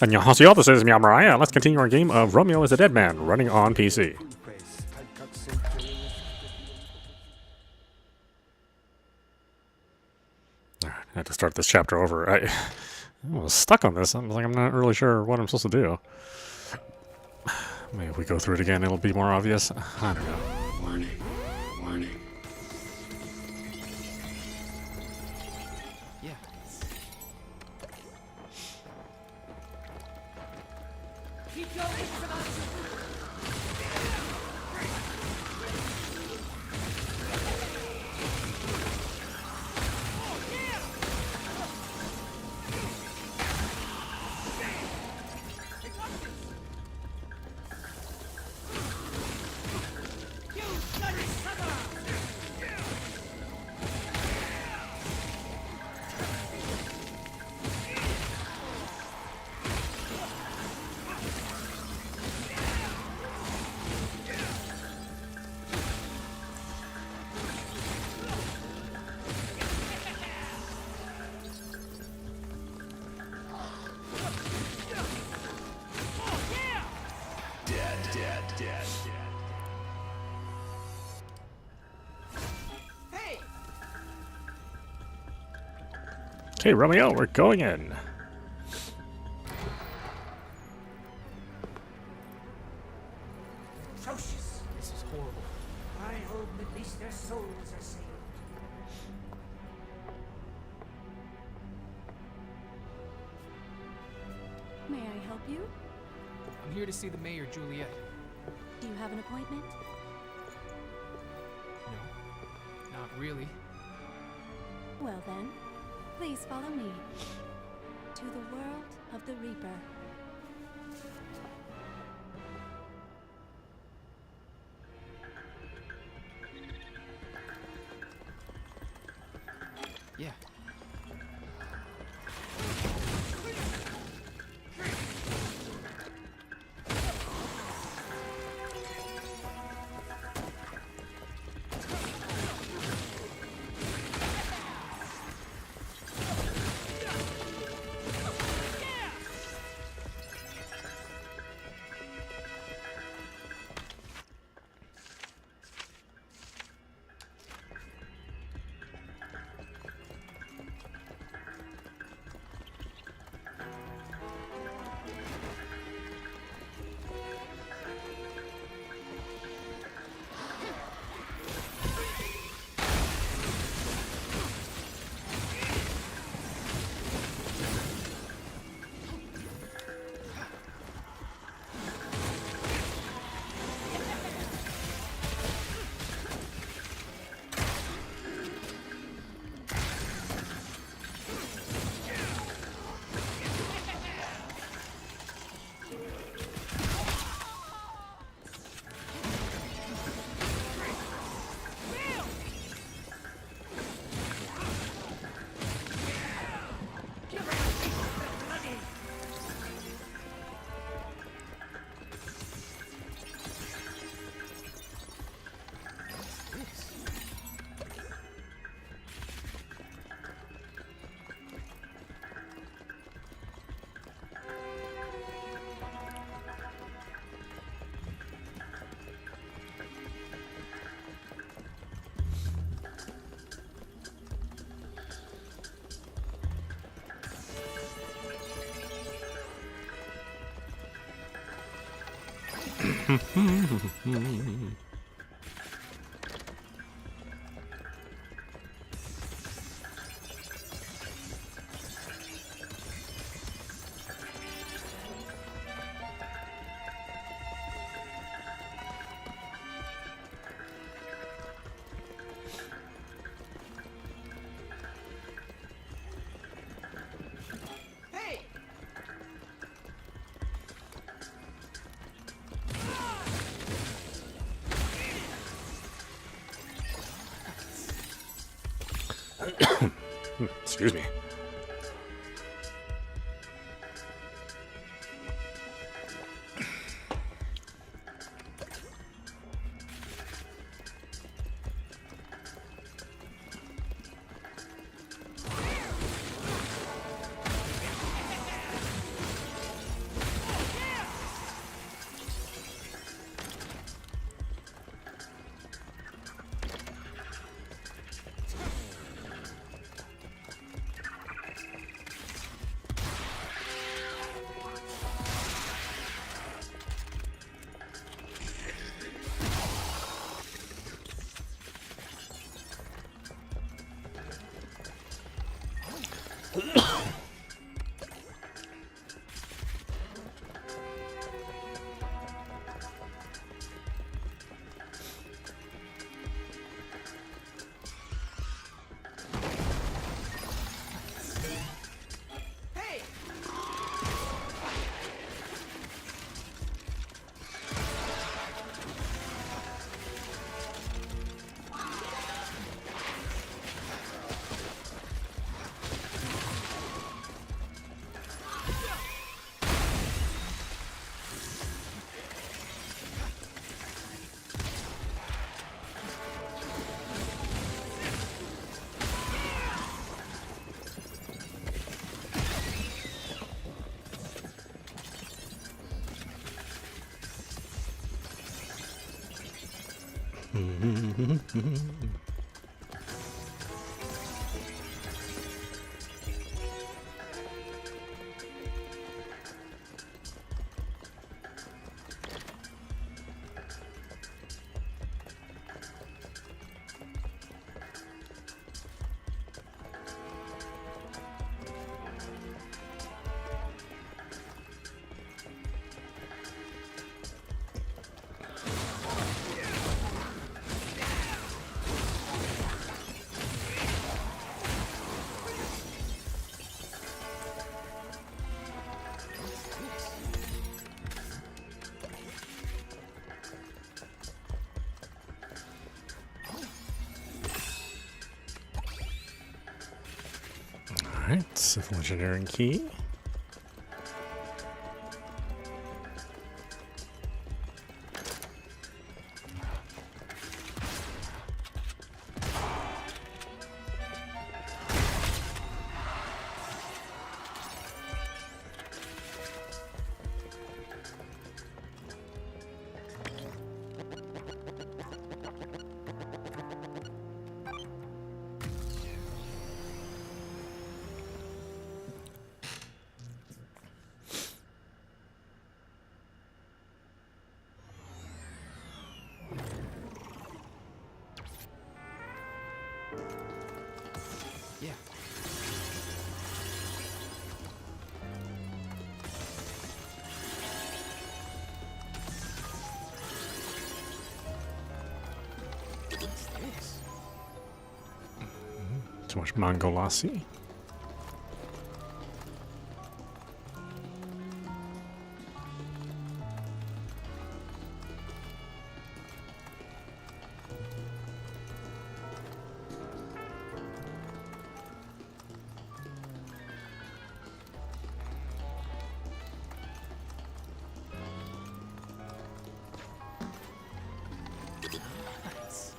Annyeonghaseyo, this is meowmurai. Let's continue our game of Romeo is a Dead Man, running on PC. I had to start this chapter over. I was stuck on this. I'm not really sure what I'm supposed to do. Maybe if we go through it again, it'll be more obvious. I don't know. Warning. Warning. Yeah. Keep going, dead. Hey! Okay, Romeo, we're going in. Atrocious. This is horrible. I hope at least their souls are saved. May I help you? I'm here to see the mayor, Juliet. Do you have an appointment? No, not really. Well then, please follow me to the world of the Reaper. Yeah. Hey! Excuse me. Alright, civil engineering key. Yeah. What's this? Too much Mangolasi. Nice.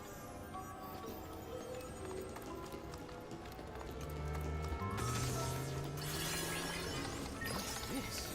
What's this?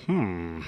Hmm.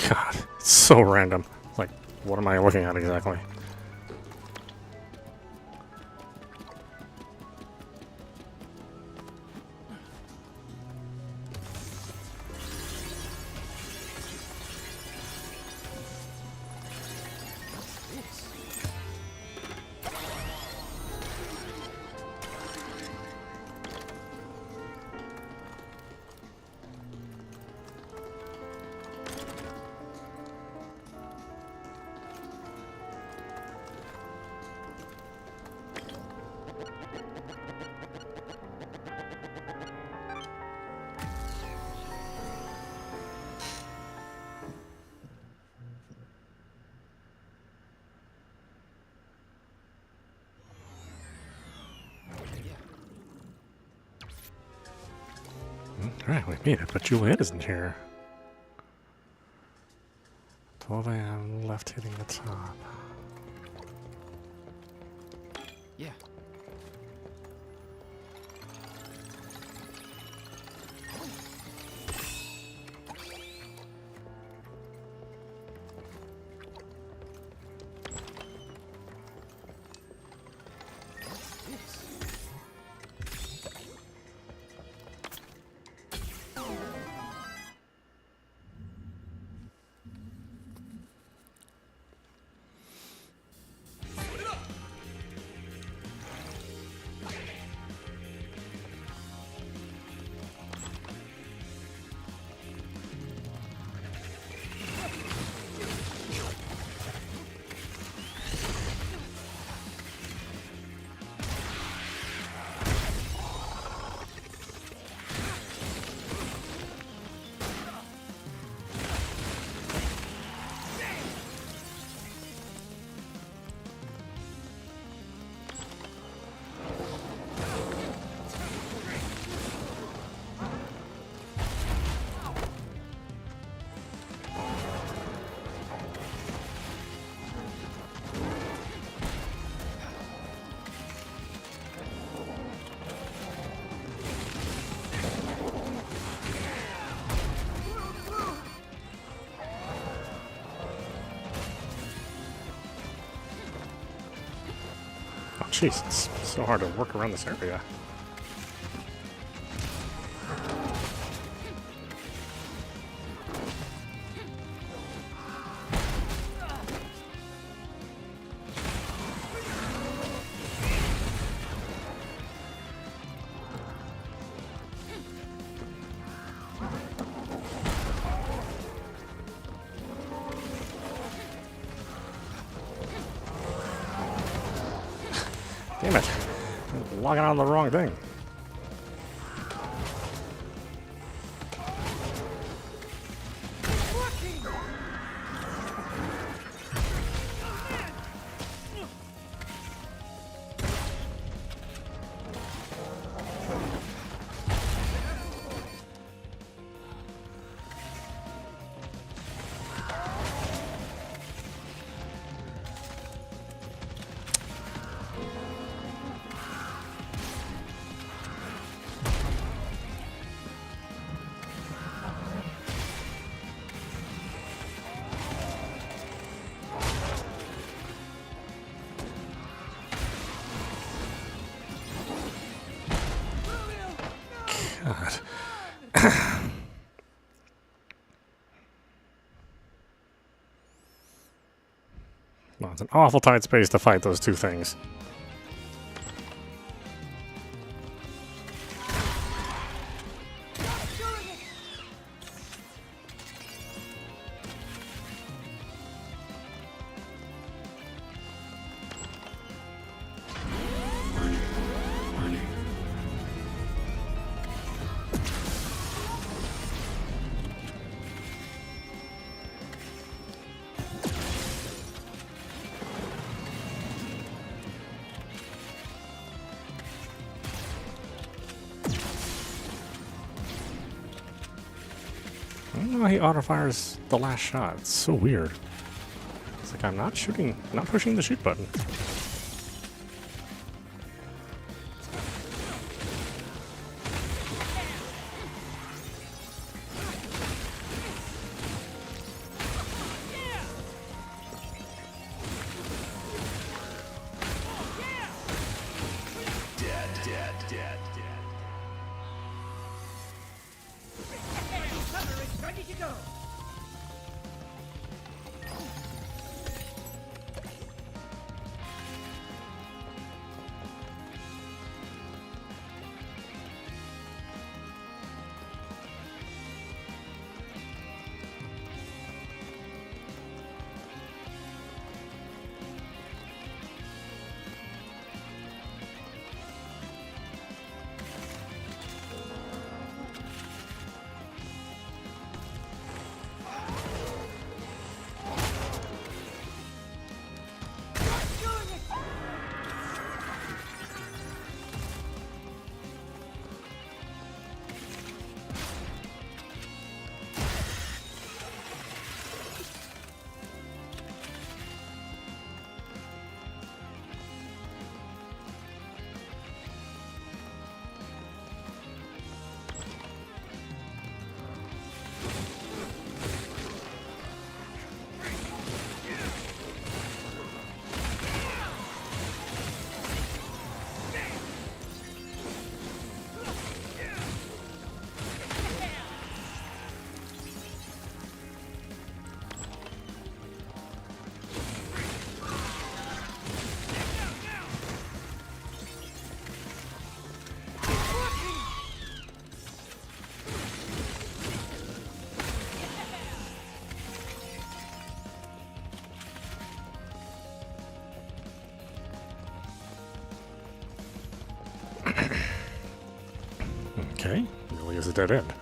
God, it's so random. Like, what am I looking at exactly? Alright, we made it, but Juliet isn't here. 12 a.m. left hitting the top. Yeah. What's this? Oh, jeez, it's so hard to work around this area. Damn it. I'm logging on the wrong thing. God. Well, it's an awful tight space to fight those two things. Warning. Warning. I don't know why he auto-fires the last shot. It's so weird. It's like I'm not shooting, not pushing the shoot button. Cover is ready to go. a dead end.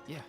Yeah.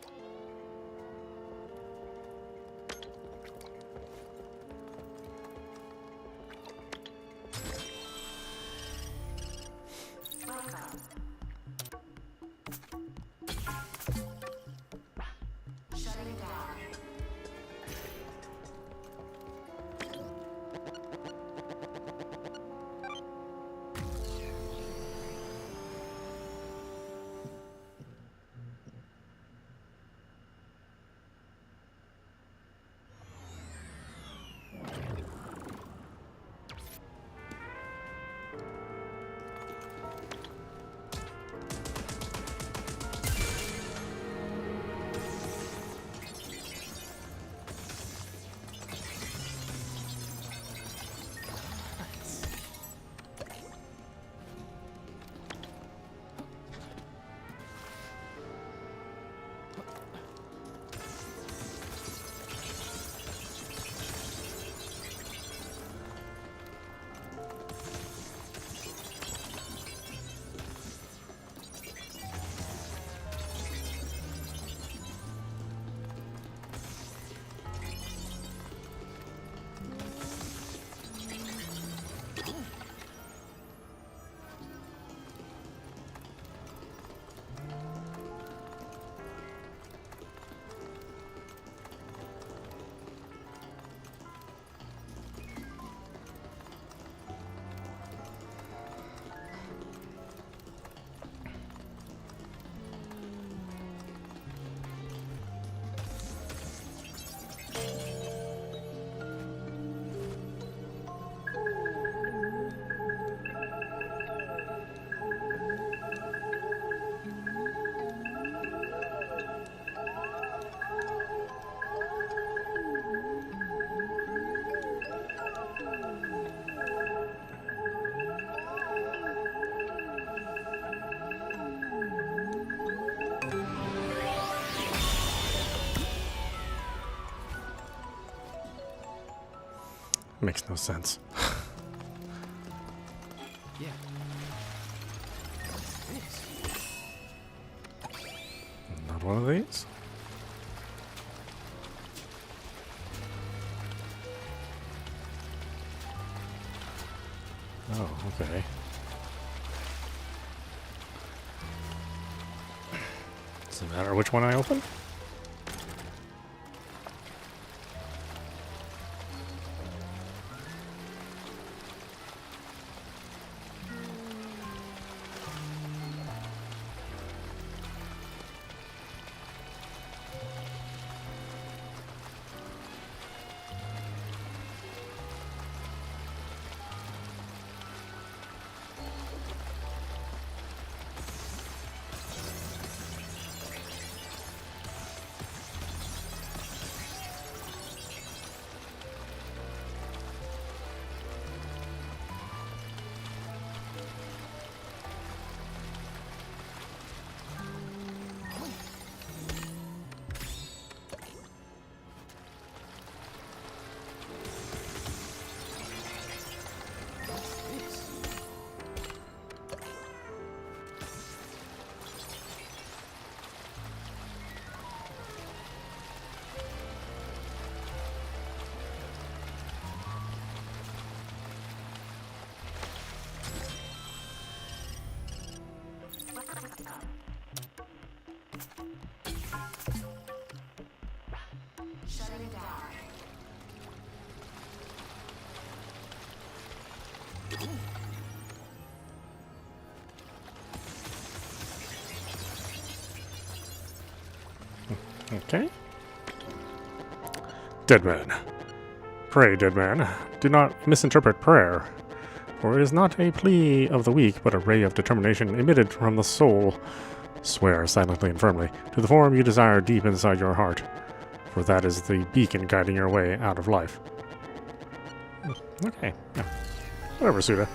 Makes no sense. Yeah. What's this? Not one of these? Oh, okay. Does it matter which one I open? Okay. Dead man. Pray, dead man, do not misinterpret prayer, for it is not a plea of the weak, but a ray of determination emitted from the soul. Swear silently and firmly to the form you desire deep inside your heart, for that is the beacon guiding your way out of life. Okay. Yeah. Whatever, Suda.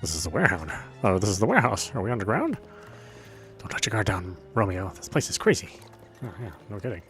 This is the warehouse. Oh, this is the warehouse. Are we underground? Don't let your guard down, Romeo. This place is crazy. Oh, yeah, no kidding.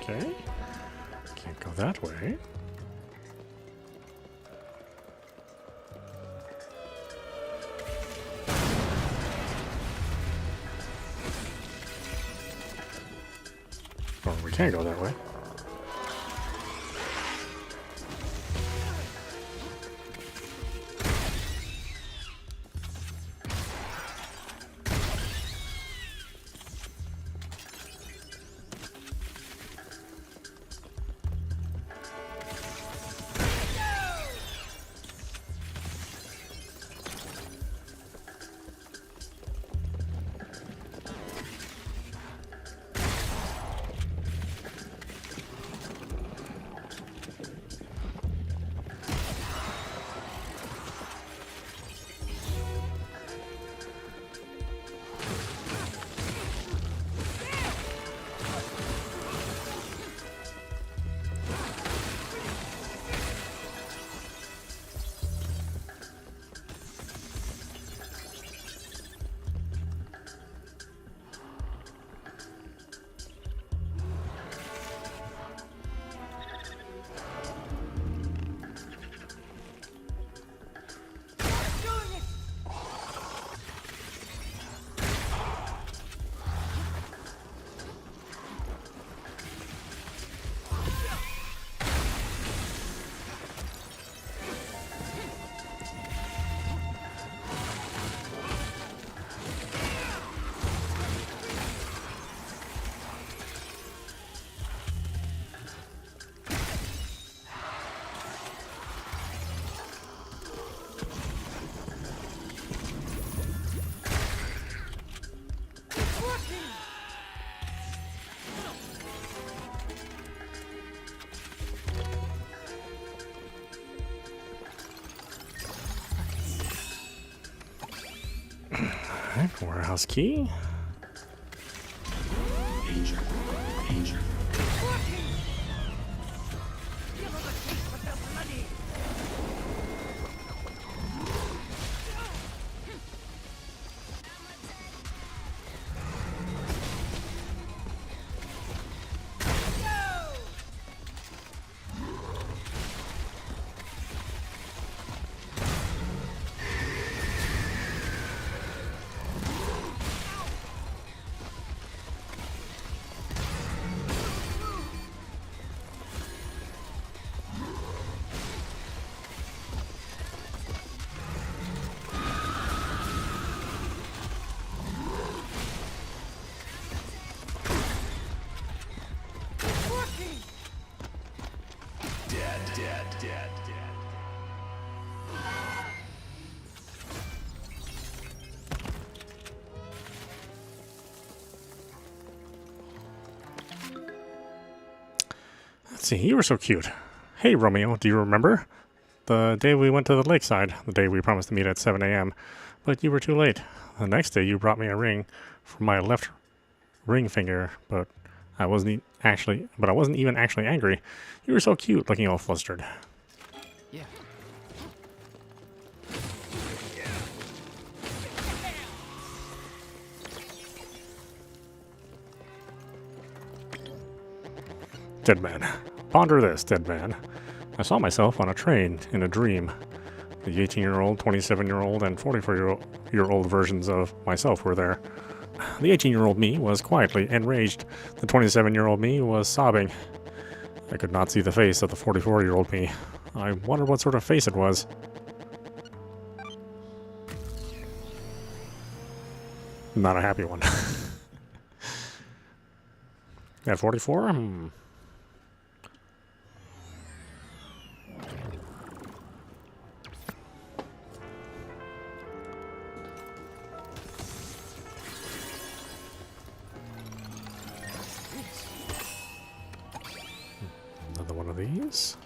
Okay. Can't go that way. Or we can't go that way. Alright, warehouse key. Danger. Danger. Dead. Let's see, you were so cute. Hey, Romeo, do you remember? the day we went to the lakeside, the day we promised to meet at 7 a.m., but you were too late. The next day you brought me a ring for my left ring finger, but I wasn't even actually angry. You were so cute, looking all flustered. Yeah. Dead man. Ponder this, dead man. I saw myself on a train in a dream. The 18-year-old, 27-year-old, and 44-year-old versions of myself were there. The 18-year-old me was quietly enraged. The 27-year-old me was sobbing. I could not see the face of the 44-year-old me. I wondered what sort of face it was. Not a happy one. At 44? Another one of these.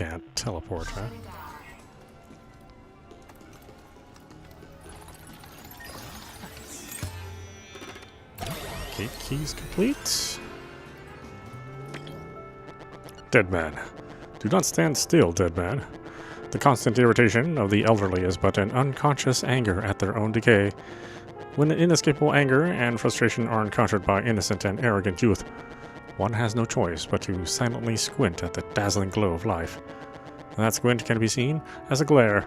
can't teleport, huh? Gate keys complete. Dead man. Do not stand still, dead man. The constant irritation of the elderly is but an unconscious anger at their own decay. When inescapable anger and frustration are encountered by innocent and arrogant youth, one has no choice but to silently squint at the dazzling glow of life. And that squint can be seen as a glare.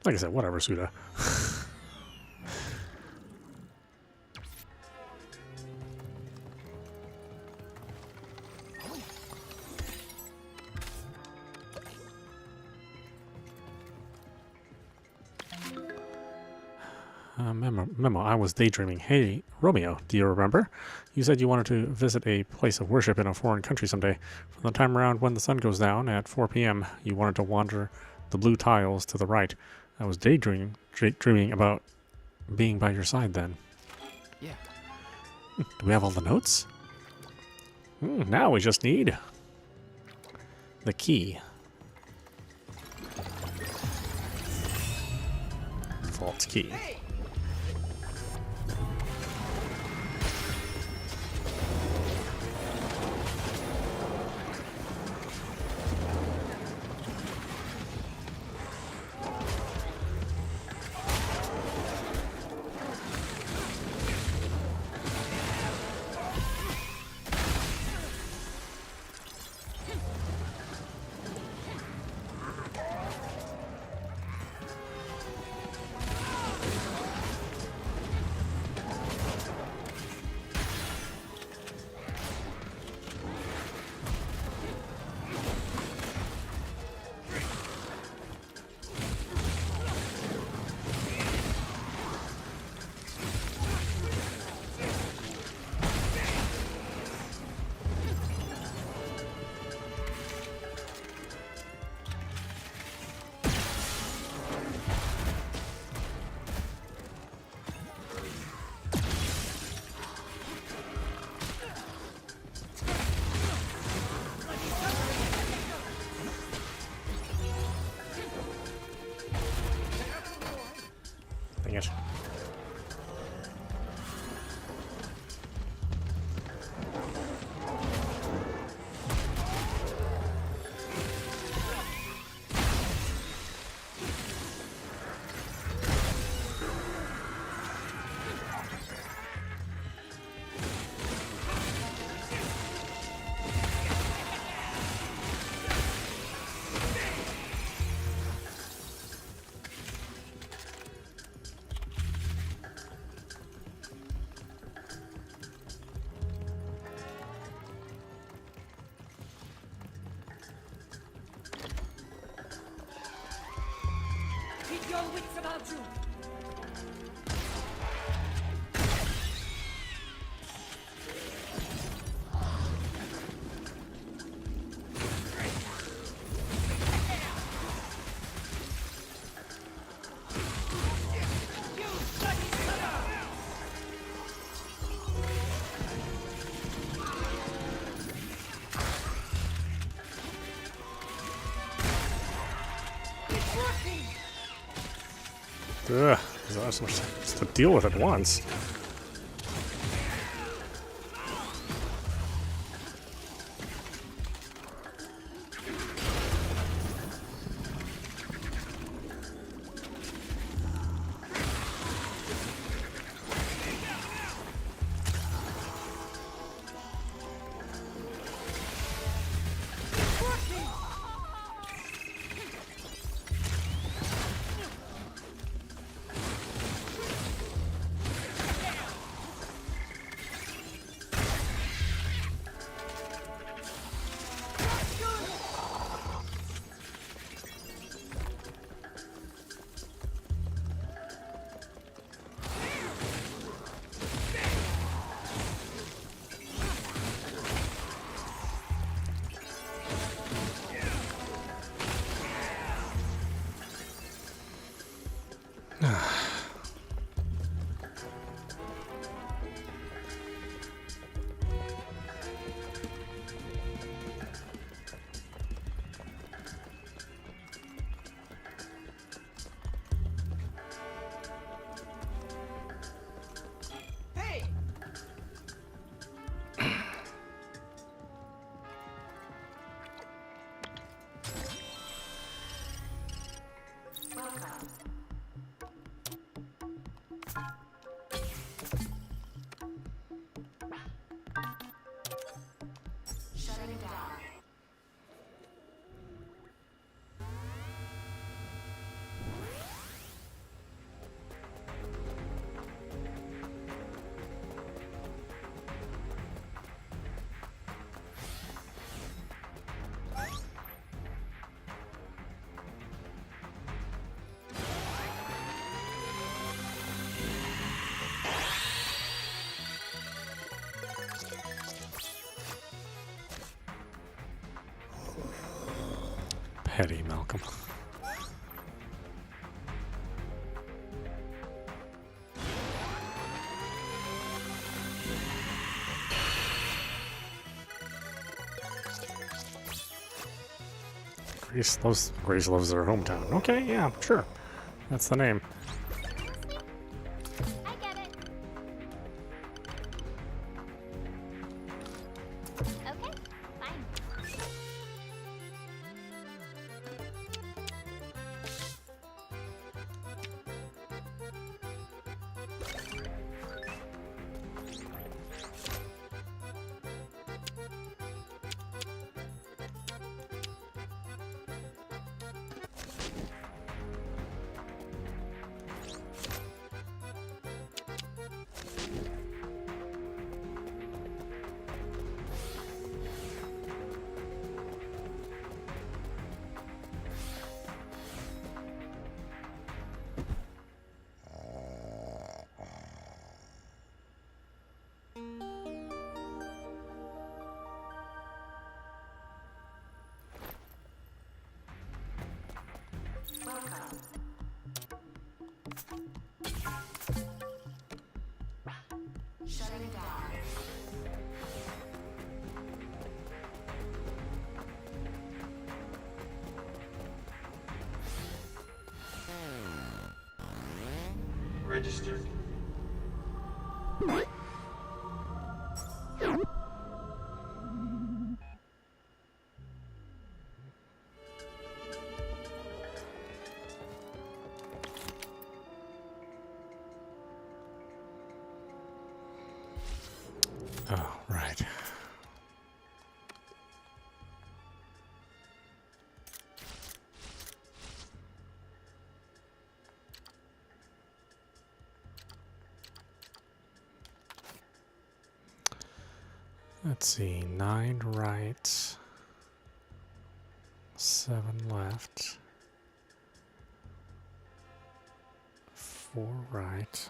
Like I said, whatever, Suda. Memo, I was daydreaming. Hey, Romeo, do you remember? You said you wanted to visit a place of worship in a foreign country someday. From the time around when the sun goes down at 4 p.m., you wanted to wander the blue tiles to the right. I was dreaming about being by your side then. Yeah. Do we have all the notes? Now we just need the key. Vault key. Dang it. Keep your wits about you. Ugh, there's so much to deal with at once. Heady Malcolm. Grace loves her hometown. Okay, yeah, sure. That's the name. I get it. Okay, fine. Shutting down. Registered. Oh, right. Let's see, 9 right, 7 left, 4 right.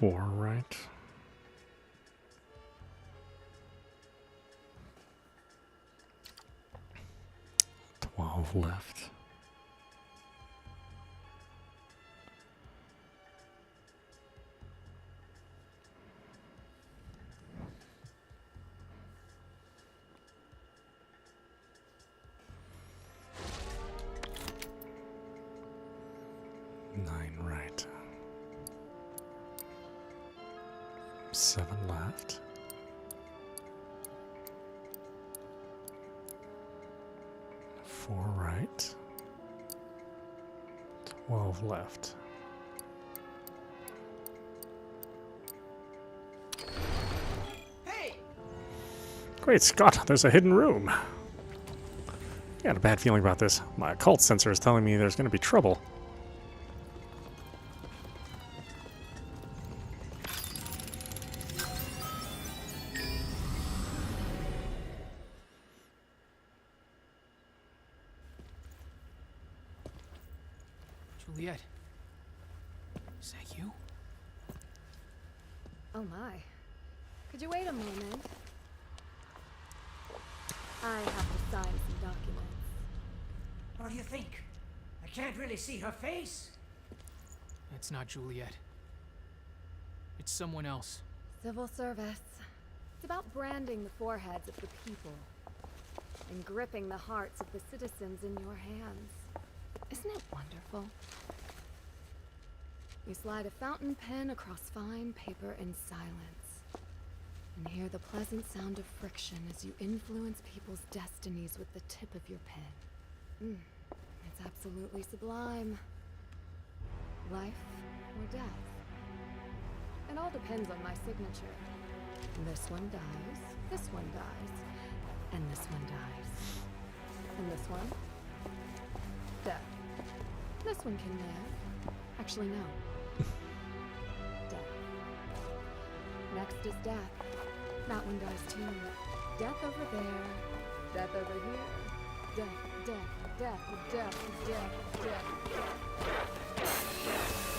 Four right. 12 left. Nine right. 7 left. 4 right. 12 left. Hey! Great Scott, there's a hidden room. I got a bad feeling about this. My occult sensor is telling me there's going to be trouble. Juliet. Is that you? Oh my. Could you wait a moment? I have to sign some documents. What do you think? I can't really see her face. That's not Juliet. It's someone else. Civil service. It's about branding the foreheads of the people and gripping the hearts of the citizens in your hands. Isn't it wonderful? You slide a fountain pen across fine paper in silence and hear the pleasant sound of friction as you influence people's destinies with the tip of your pen. It's absolutely sublime. Life or death. It all depends on my signature. This one dies, this one dies, and this one dies. And this one? Death. This one can live. Actually, no. Death. Next is death. That one dies too. Death over there. Death over here. Death, death, death, death, death, death, death.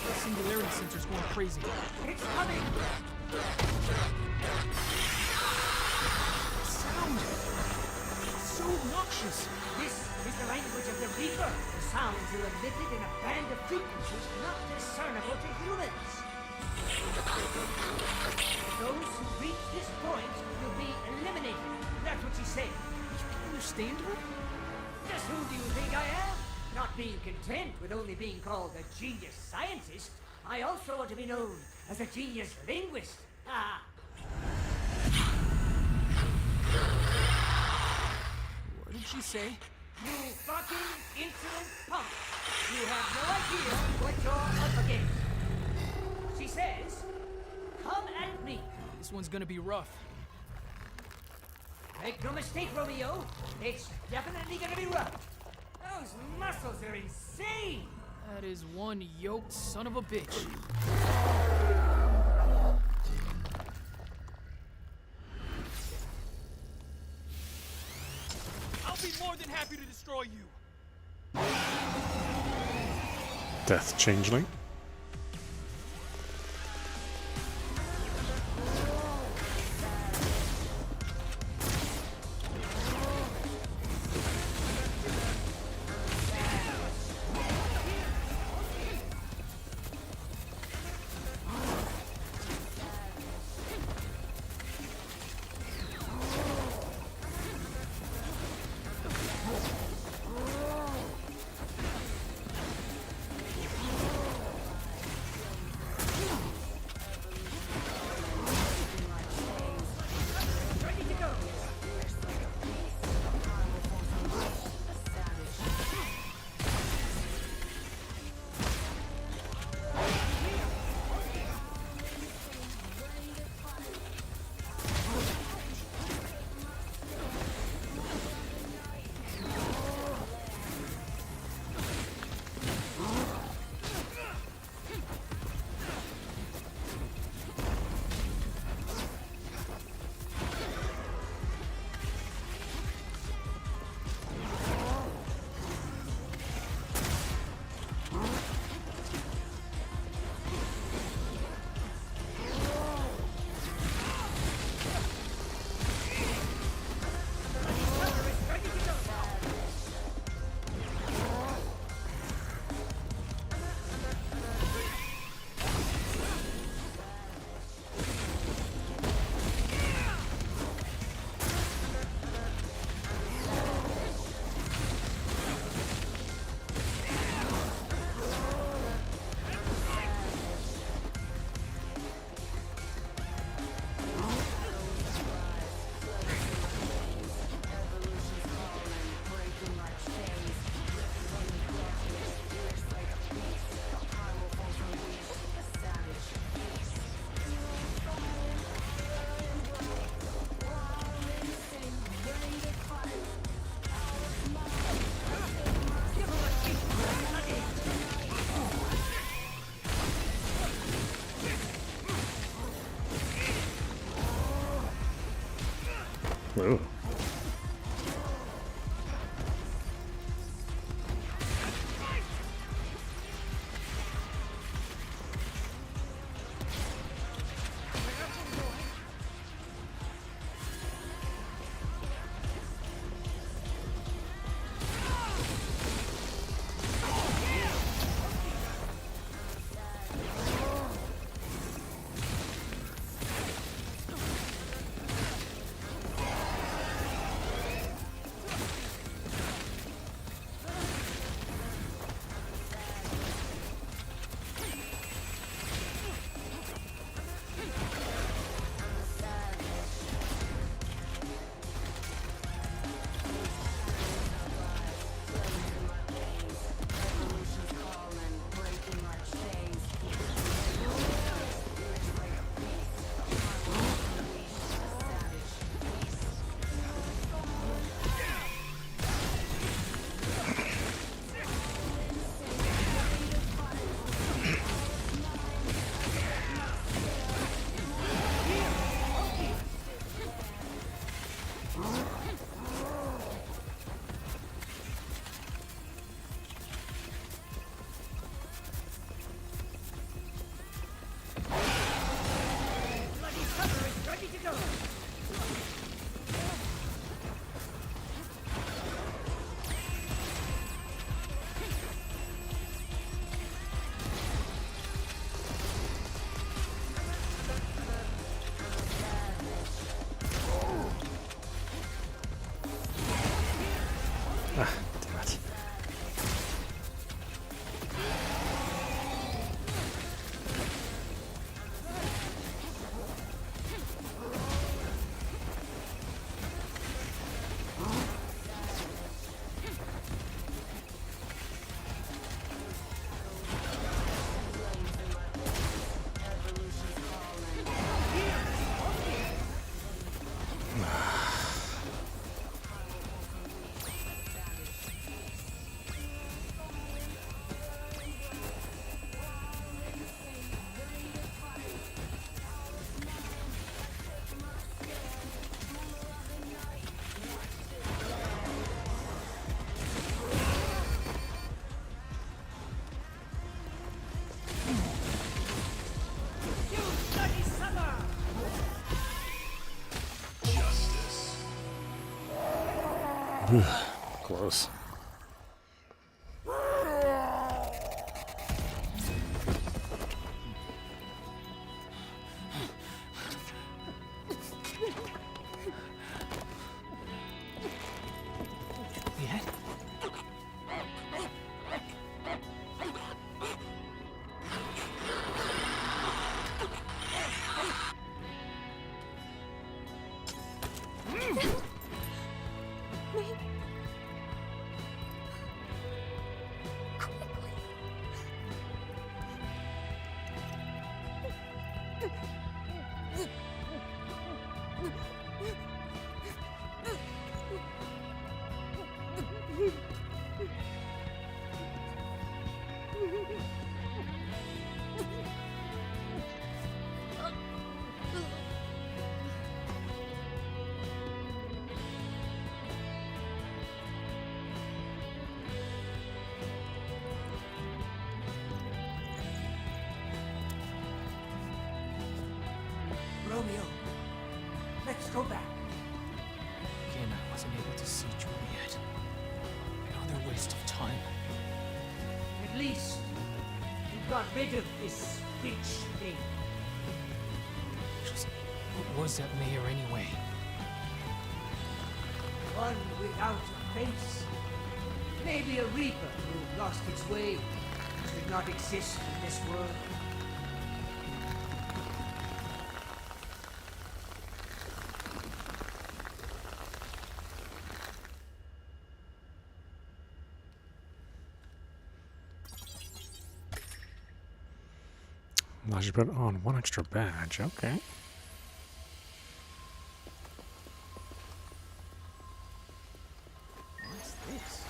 The singularity sensor's going crazy. It's coming! Sound! It's so obnoxious. This is the language of the Reaper. The sounds are emitted in a band of frequencies not discernible to humans. Those who reach this point will be eliminated. That's what she said. You understand her? Just who do you think I am? Not being content with only being called a genius scientist, I also want to be known as a genius linguist. Ah. What did she say? You fucking insolent punk! You have no idea what you're up against. She says, come at me. This one's gonna be rough. Make no mistake, Romeo. It's definitely gonna be rough. Those muscles are insane. That is one yoked son of a bitch. I'll be more than happy to destroy you. Death Changeling. Ready to go. Ooh. Close. Yet? Romeo, let's go back. Again, I wasn't able to see Juliet. Another waste of time. At least you got rid of this bitch thing. Just what was that mayor anyway? One without a face. Maybe a reaper who lost its way. Should not exist in this world. I should put on one extra badge. Okay. What's this?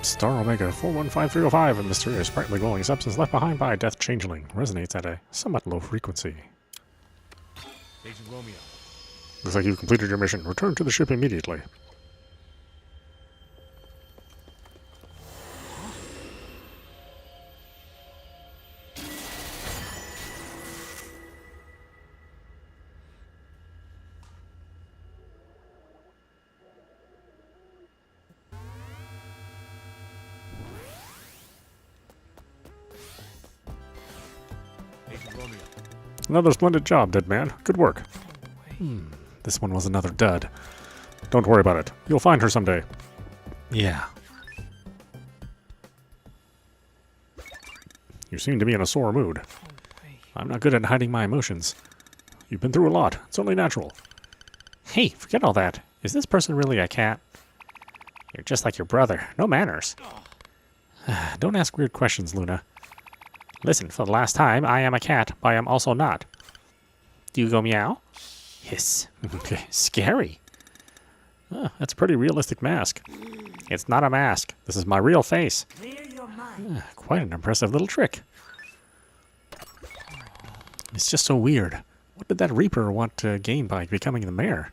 Star Omega 415305, a mysterious, brightly glowing substance left behind by a death changeling, resonates at a somewhat low frequency. Agent Romeo. Looks like you've completed your mission. Return to the ship immediately. Agent Romeo. Another splendid job, dead man. Good work. This one was another dud. Don't worry about it. You'll find her someday. Yeah. You seem to be in a sore mood. I'm not good at hiding my emotions. You've been through a lot. It's only natural. Hey, forget all that. Is this person really a cat? You're just like your brother. No manners. Don't ask weird questions, Luna. Listen, for the last time, I am a cat, but I am also not. Do you go meow? Hiss. Scary. Oh, that's a pretty realistic mask. It's not a mask. This is my real face. Clear your mind. Quite an impressive little trick. It's just so weird. What did that Reaper want to gain by becoming the mayor?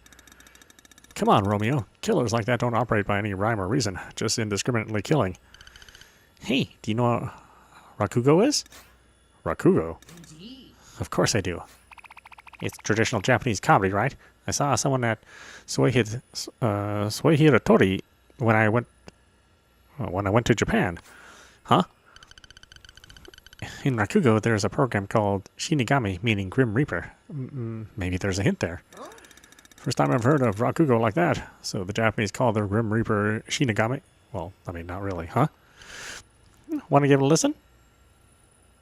Come on, Romeo. Killers like that don't operate by any rhyme or reason, just indiscriminately killing. Hey, do you know what Rakugo is? Rakugo? Indeed. Of course I do. It's traditional Japanese comedy, right? I saw someone at Soihiratori when I went to Japan. Huh? In Rakugo, there's a program called Shinigami, meaning Grim Reaper. Maybe there's a hint there. First time I've heard of Rakugo like that. So the Japanese call their Grim Reaper Shinigami? Well, I mean, not really, huh? Want to give it a listen?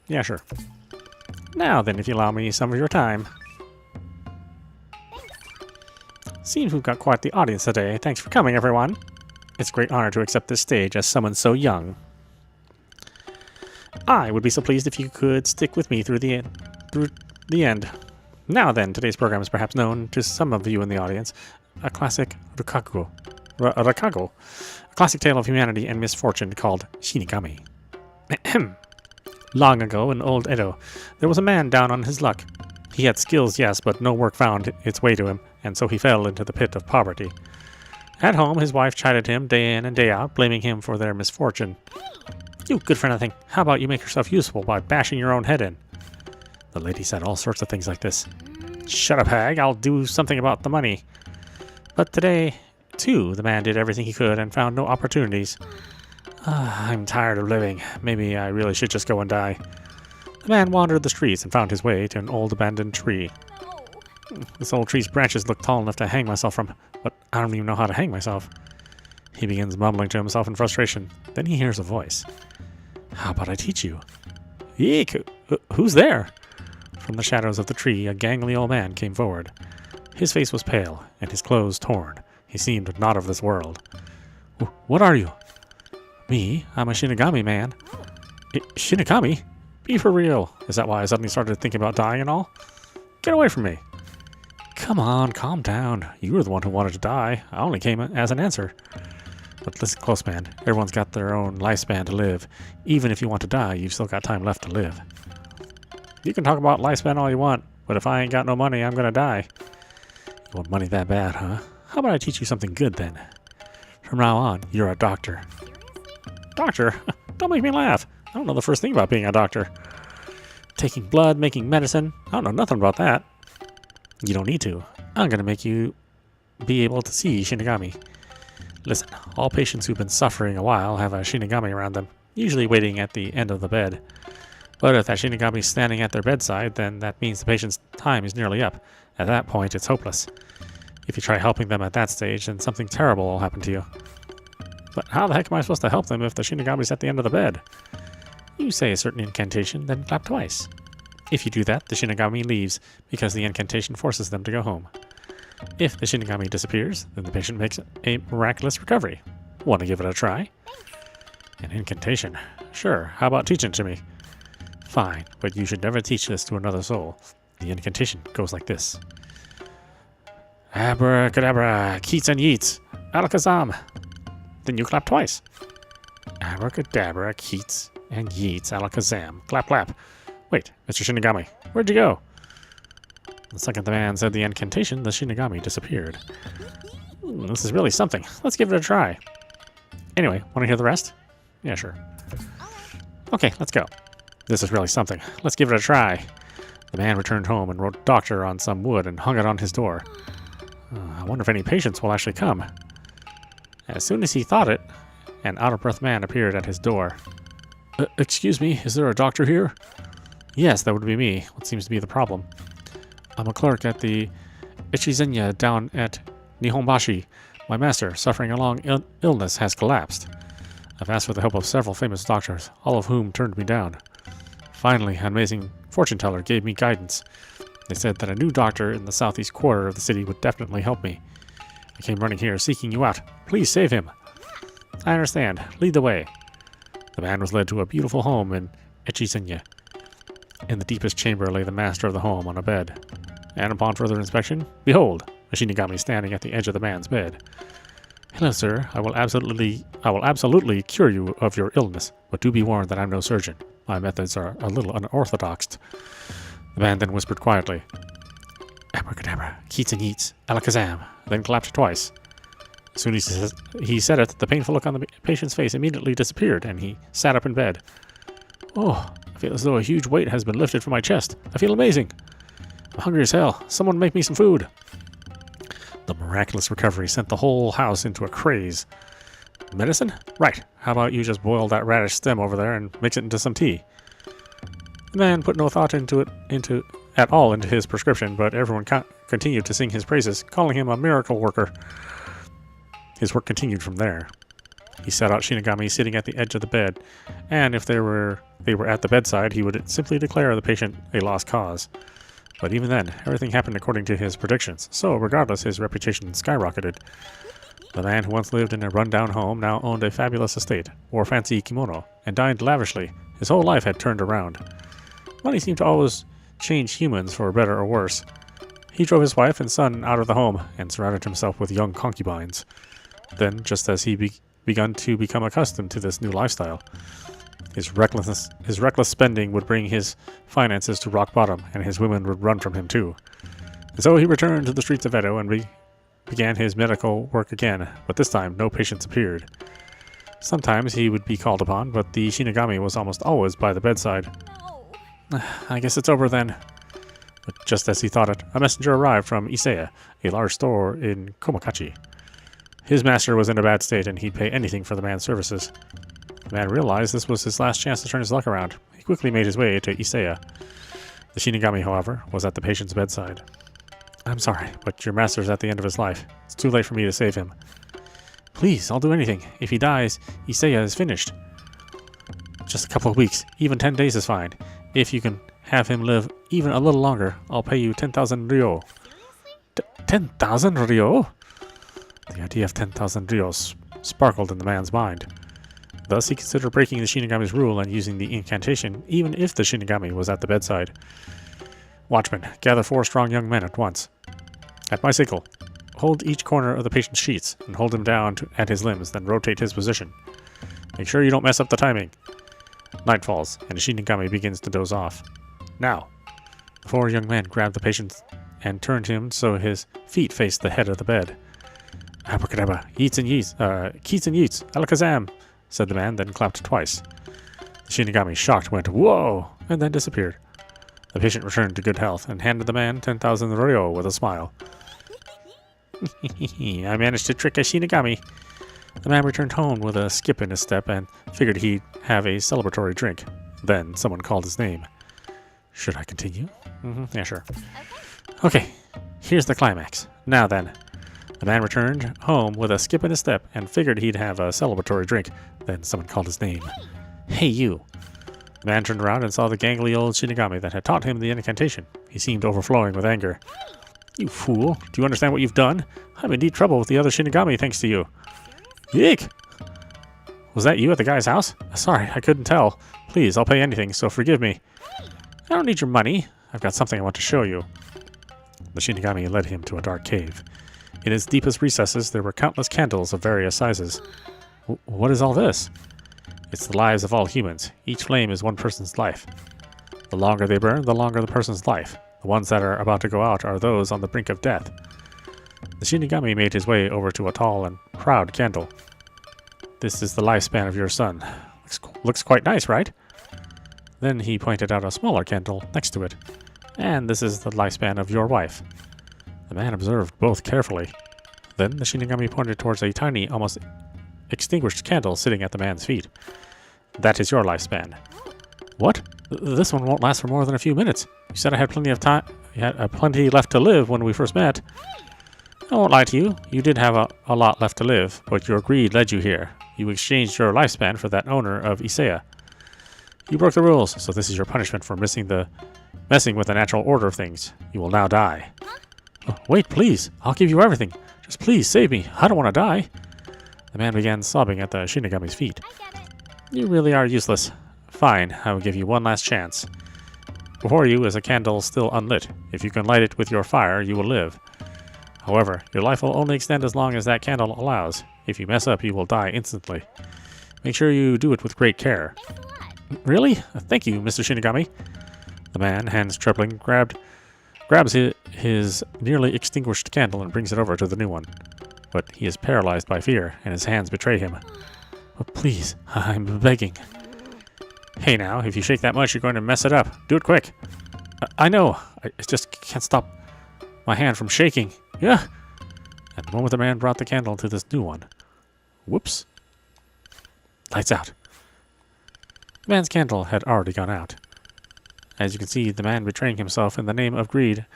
Yeah, sure. Now then, if you allow me some of your time. Seems we've got quite the audience today. Thanks for coming, everyone. It's a great honor to accept this stage as someone so young. I would be so pleased if you could stick with me through the end. Now then, today's program is perhaps known to some of you in the audience, a classic Rakago, a classic tale of humanity and misfortune called Shinigami. Long ago in old Edo, there was a man down on his luck. He had skills, yes, but no work found its way to him, and so he fell into the pit of poverty. At home, his wife chided him day in and day out, blaming him for their misfortune. You good for nothing. How about you make yourself useful by bashing your own head in? The lady said all sorts of things like this. Shut up, hag. I'll do something about the money. But today, too, the man did everything he could and found no opportunities. I'm tired of living. Maybe I really should just go and die. The man wandered the streets and found his way to an old abandoned tree. This old tree's branches look tall enough to hang myself from, but I don't even know how to hang myself. He begins mumbling to himself in frustration. Then he hears a voice. How about I teach you? Eek! Who's there? From the shadows of the tree, a gangly old man came forward. His face was pale, and his clothes torn. He seemed not of this world. What are you? Me? I'm a Shinigami man. Shinigami? Be for real. Is that why I suddenly started thinking about dying and all? Get away from me. Come on, calm down. You were the one who wanted to die. I only came as an answer. But listen close, man. Everyone's got their own lifespan to live. Even if you want to die, you've still got time left to live. You can talk about lifespan all you want, but if I ain't got no money, I'm gonna die. You want money that bad, huh? How about I teach you something good then? From now on, you're a doctor. Doctor? Don't make me laugh. I don't know the first thing about being a doctor. Taking blood, making medicine. I don't know nothing about that. You don't need to. I'm going to make you be able to see Shinigami. Listen, all patients who've been suffering a while have a Shinigami around them, usually waiting at the end of the bed. But if that Shinigami is standing at their bedside, then that means the patient's time is nearly up. At that point, it's hopeless. If you try helping them at that stage, then something terrible will happen to you. But how the heck am I supposed to help them if the Shinigami's at the end of the bed? You say a certain incantation, then clap twice. If you do that, the Shinigami leaves, because the incantation forces them to go home. If the Shinigami disappears, then the patient makes a miraculous recovery. Want to give it a try? An incantation? Sure, how about teaching it to me? Fine, but you should never teach this to another soul. The incantation goes like this. Abracadabra, keets and yeets, alakazam. Then you clap twice. Abracadabra, keets and yeets, alakazam. Clap, clap. Wait, Mr. Shinigami, where'd you go? The second the man said the incantation, the Shinigami disappeared. This is really something. Let's give it a try. Anyway, want to hear the rest? Yeah, sure. Okay, let's go. This is really something. Let's give it a try. The man returned home and wrote doctor on some wood and hung it on his door. I wonder if any patients will actually come. As soon as he thought it, an out-of-breath man appeared at his door. Excuse me, is there a doctor here? Yes, that would be me. What seems to be the problem? I'm a clerk at the Ichizenya down at Nihonbashi. My master, suffering a long illness, has collapsed. I've asked for the help of several famous doctors, all of whom turned me down. Finally, an amazing fortune teller gave me guidance. They said that a new doctor in the southeast quarter of the city would definitely help me. I came running here seeking you out. Please save him. I understand. Lead the way. The man was led to a beautiful home in Ichizenya. In the deepest chamber lay the master of the home on a bed. And upon further inspection, behold, a Shinigami standing at the edge of the man's bed. Hello, sir. I will absolutely cure you of your illness, but do be warned that I'm no surgeon. My methods are a little unorthodox. The man then whispered quietly, Abracadabra, keets and yeets, alakazam, then clapped twice. As soon as he said it, the painful look on the patient's face immediately disappeared, and he sat up in bed. Oh, I feel as though a huge weight has been lifted from my chest. I feel amazing. I'm hungry as hell. Someone make me some food. The miraculous recovery sent the whole house into a craze. Medicine? Right. How about you just boil that radish stem over there and mix it into some tea? The man put no thought into his prescription, but everyone continued to sing his praises, calling him a miracle worker. His work continued from there. He set out Shinigami sitting at the edge of the bed, and if they were at the bedside, he would simply declare the patient a lost cause. But even then, everything happened according to his predictions, so regardless, his reputation skyrocketed. The man who once lived in a run-down home now owned a fabulous estate, wore fancy kimono, and dined lavishly, His whole life had turned around. Money seemed to always change humans for better or worse. He drove his wife and son out of the home and surrounded himself with young concubines. Then, just as he begun to become accustomed to this new lifestyle, his reckless spending would bring his finances to rock bottom, and his women would run from him too. And so he returned to the streets of Edo and began his medical work again, but this time no patients appeared. Sometimes he would be called upon, but the Shinigami was almost always by the bedside. I guess it's over then. But just as he thought it, a messenger arrived from Isaya, a large store in Komakachi. His master was in a bad state, and he'd pay anything for the man's services. The man realized this was his last chance to turn his luck around. He quickly made his way to Isaya. The Shinigami, however, was at the patient's bedside. I'm sorry, but your master's at the end of his life. It's too late for me to save him. Please, I'll do anything. If he dies, Isaya is finished. Just a couple of weeks, even 10 days is fine. If you can have him live even a little longer, I'll pay you 10,000 ryo. 10,000 ryo? The idea of 10,000 ryos sparkled in the man's mind. Thus, he considered breaking the Shinigami's rule and using the incantation, even if the Shinigami was at the bedside. Watchman, gather 4 strong young men at once. At my signal, hold each corner of the patient's sheets and hold him down at his limbs, then rotate his position. Make sure you don't mess up the timing. Night falls, and the Shinigami begins to doze off. Now, the 4 young men grabbed the patient and turned him so his feet faced the head of the bed. Abracadabra, yeets and yeets, keets and yeets, alakazam, said the man, then clapped twice. The Shinigami, shocked, went, whoa, and then disappeared. The patient returned to good health and handed the man 10,000 ryo with a smile. I managed to trick a Shinigami. The man returned home with a skip in his step and figured he'd have a celebratory drink. Then someone called his name. Should I continue? Yeah, sure. Okay, here's the climax. Now then. The man returned home with a skip in his step and figured he'd have a celebratory drink. Then someone called his name. Hey, you. The man turned around and saw the gangly old Shinigami that had taught him the incantation. He seemed overflowing with anger. You fool. Do you understand what you've done? I'm in deep trouble with the other Shinigami thanks to you. Yeek! Was that you at the guy's house? Sorry, I couldn't tell. Please, I'll pay anything, so forgive me. I don't need your money. I've got something I want to show you. The Shinigami led him to a dark cave. In its deepest recesses, there were countless candles of various sizes. What is all this? It's the lives of all humans. Each flame is one person's life. The longer they burn, the longer the person's life. The ones that are about to go out are those on the brink of death. The Shinigami made his way over to a tall and proud candle. This is the lifespan of your son. Looks quite nice, right? Then he pointed out a smaller candle next to it. And this is the lifespan of your wife. The man observed both carefully. Then the Shinigami pointed towards a tiny, almost extinguished candle sitting at the man's feet. That is your lifespan. What? This one won't last for more than a few minutes. You said I had plenty of time. You had plenty left to live when we first met. I won't lie to you. You did have a lot left to live, but your greed led you here. You exchanged your lifespan for that owner of Isaya. You broke the rules, so this is your punishment for messing with the natural order of things. You will now die. Oh, wait, please. I'll give you everything. Just please save me. I don't want to die. The man began sobbing at the Shinigami's feet. You really are useless. Fine, I will give you one last chance. Before you is a candle still unlit. If you can light it with your fire, you will live. However, your life will only extend as long as that candle allows. If you mess up, you will die instantly. Make sure you do it with great care. Really? Thank you, Mr. Shinigami. The man, hands trembling, grabs his nearly extinguished candle and brings it over to the new one. But he is paralyzed by fear, and his hands betray him. Oh, please, I'm begging. Hey now, if you shake that much, you're going to mess it up. Do it quick. I know. I just can't stop my hand from shaking. Yeah. At the moment the man brought the candle to this new one. Whoops. Lights out. The man's candle had already gone out. As you can see, the man betraying himself in the name of greed,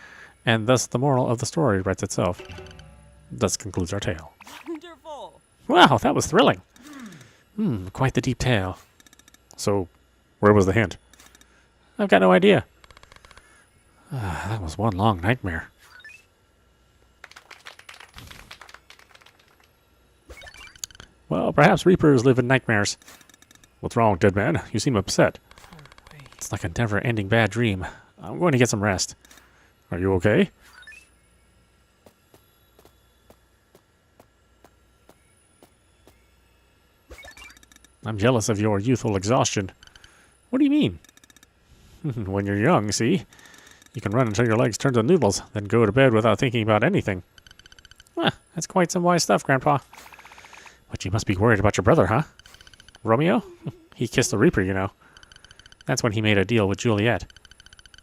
and thus the moral of the story writes itself. Thus concludes our tale. Wonderful! Wow, that was thrilling. Quite the deep tale. So, where was the hint? I've got no idea. That was one long nightmare. Well, perhaps reapers live in nightmares. What's wrong, dead man? You seem upset. It's like a never-ending bad dream. I'm going to get some rest. Are you okay? I'm jealous of your youthful exhaustion. What do you mean? When you're young, see? You can run until your legs turn to noodles, then go to bed without thinking about anything. That's quite some wise stuff, Grandpa. But you must be worried about your brother, huh? Romeo? He kissed the Reaper, you know. That's when he made a deal with Juliet.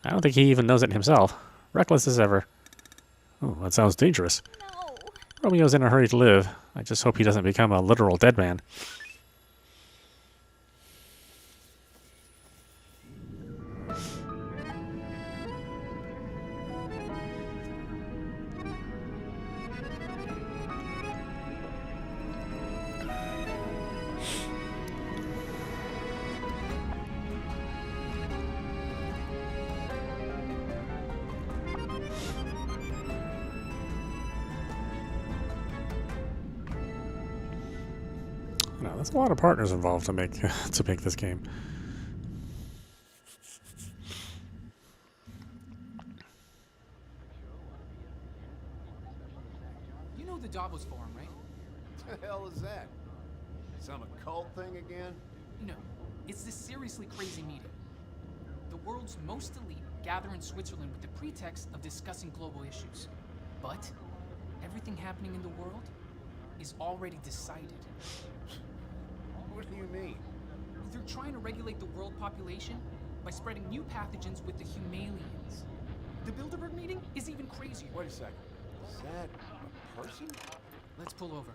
I don't think he even knows it himself. Reckless as ever. Oh, that sounds dangerous. No. Romeo's in a hurry to live. I just hope he doesn't become a literal dead man. No, there's a lot of partners involved to make this game. You know the Davos Forum, right? What the hell is that? Some occult thing again? No, it's this seriously crazy meeting. The world's most elite gather in Switzerland with the pretext of discussing global issues. But everything happening in the world is already decided. What do you mean? They're trying to regulate the world population by spreading new pathogens with the Humalians. The Bilderberg meeting is even crazier. Wait a second. Is that a person? Let's pull over.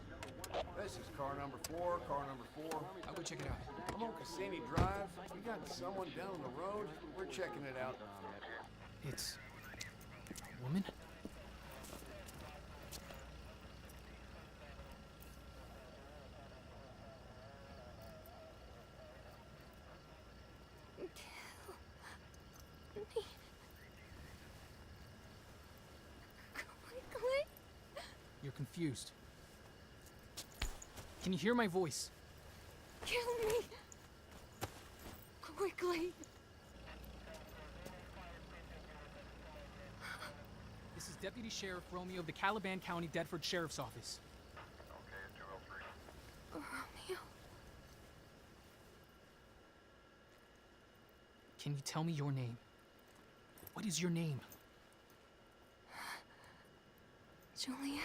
This is car number 4, car number 4. I'll go check it out. I'm on Cassini Drive. We got someone down the road. We're checking it out. It's a woman? You're confused. Can you hear my voice? Kill me! Quickly! This is Deputy Sheriff Romeo of the Caliban County Bedford Sheriff's Office. Romeo. Can you tell me your name? What is your name? Juliet.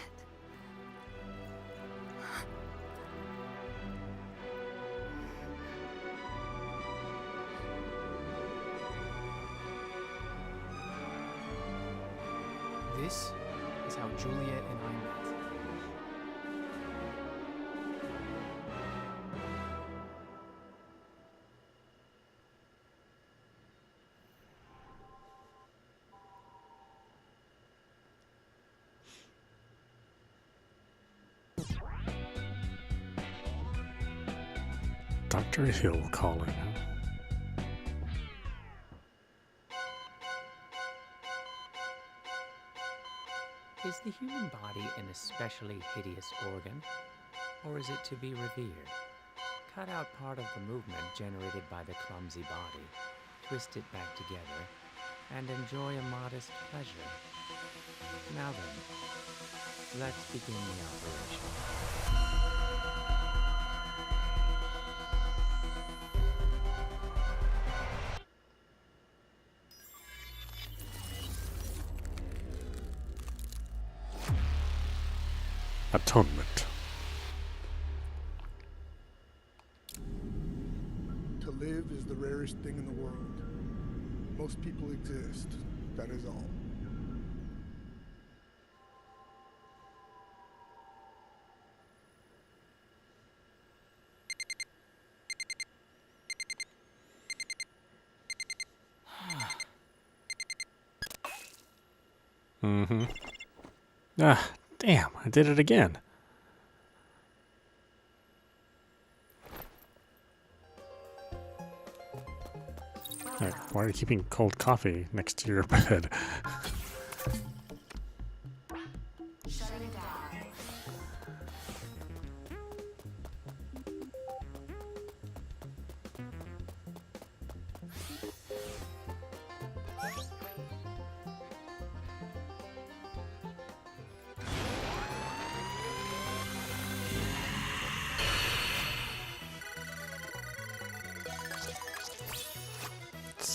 This is how Juliet and I met. Dr. Hill calling. Is the human body an especially hideous organ, or is it to be revered? Cut out part of the movement generated by the clumsy body, twist it back together, and enjoy a modest pleasure. Now then, let's begin the operation. Atonement. To live is the rarest thing in the world. Most people exist, that is all. Mm-hmm. Ah, damn, I did it again. Hey, why are you keeping cold coffee next to your bed?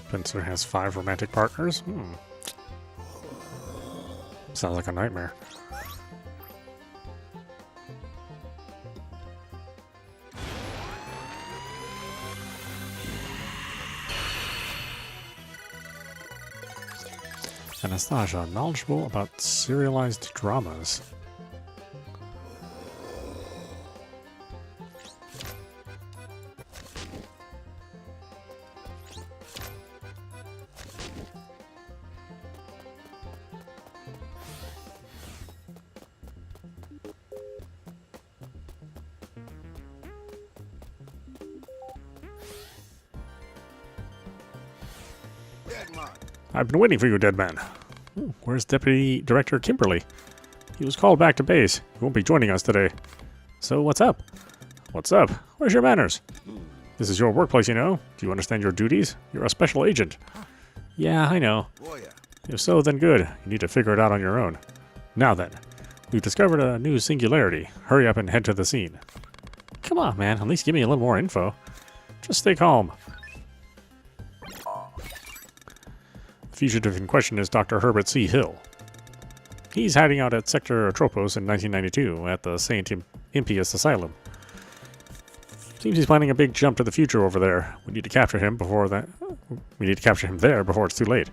Spencer has 5 romantic partners. Sounds like a nightmare. Anastasia, knowledgeable about serialized dramas. I've been waiting for you, dead man. Ooh, where's Deputy Director Kimberly? He was called back to base. He won't be joining us today. So what's up? What's up? Where's your manners? This is your workplace, you know. Do you understand your duties? You're a special agent. Yeah, I know. If so, then good. You need to figure it out on your own. Now then, we've discovered a new singularity. Hurry up and head to the scene. Come on, man. At least give me a little more info. Just stay calm. The fugitive in question is Dr. Herbert C. Hill. He's hiding out at Sector Tropos in 1992 at the St. Impius Asylum. Seems he's planning a big jump to the future over there. We need to capture him before that. We need to capture him there before it's too late.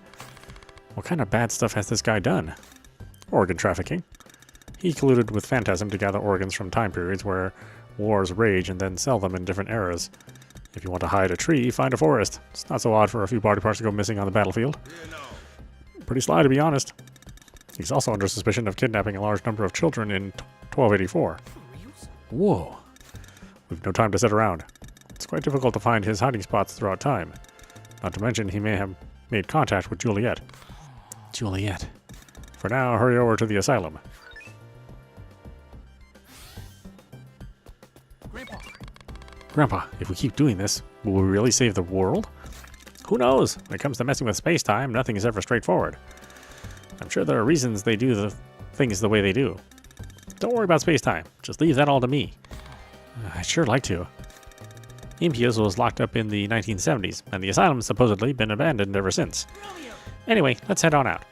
What kind of bad stuff has this guy done? Organ trafficking. He colluded with Phantasm to gather organs from time periods where wars rage and then sell them in different eras. If you want to hide a tree, find a forest. It's not so odd for a few body parts to go missing on the battlefield. Pretty sly, to be honest. He's also under suspicion of kidnapping a large number of children in 1284. Whoa. We've no time to sit around. It's quite difficult to find his hiding spots throughout time. Not to mention he may have made contact with Juliet. Juliet. For now, hurry over to the asylum. Grandpa, if we keep doing this, will we really save the world? Who knows? When it comes to messing with space-time, nothing is ever straightforward. I'm sure there are reasons they do the things the way they do. Don't worry about space-time. Just leave that all to me. I'd sure like to. Impius was locked up in the 1970s, and the asylum's supposedly been abandoned ever since. Romeo! Anyway, let's head on out.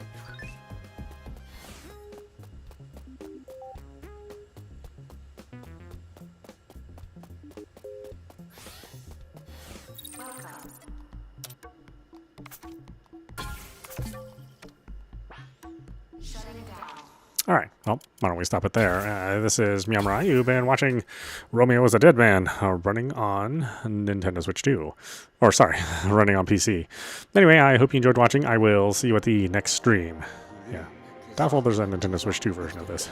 Alright, well, why don't we stop it there? This is meowmurai. You've been watching Romeo is a Dead Man, running on Nintendo Switch 2. Or, sorry, running on PC. Anyway, I hope you enjoyed watching. I will see you at the next stream. Yeah, doubtful there's a Nintendo Switch 2 version of this.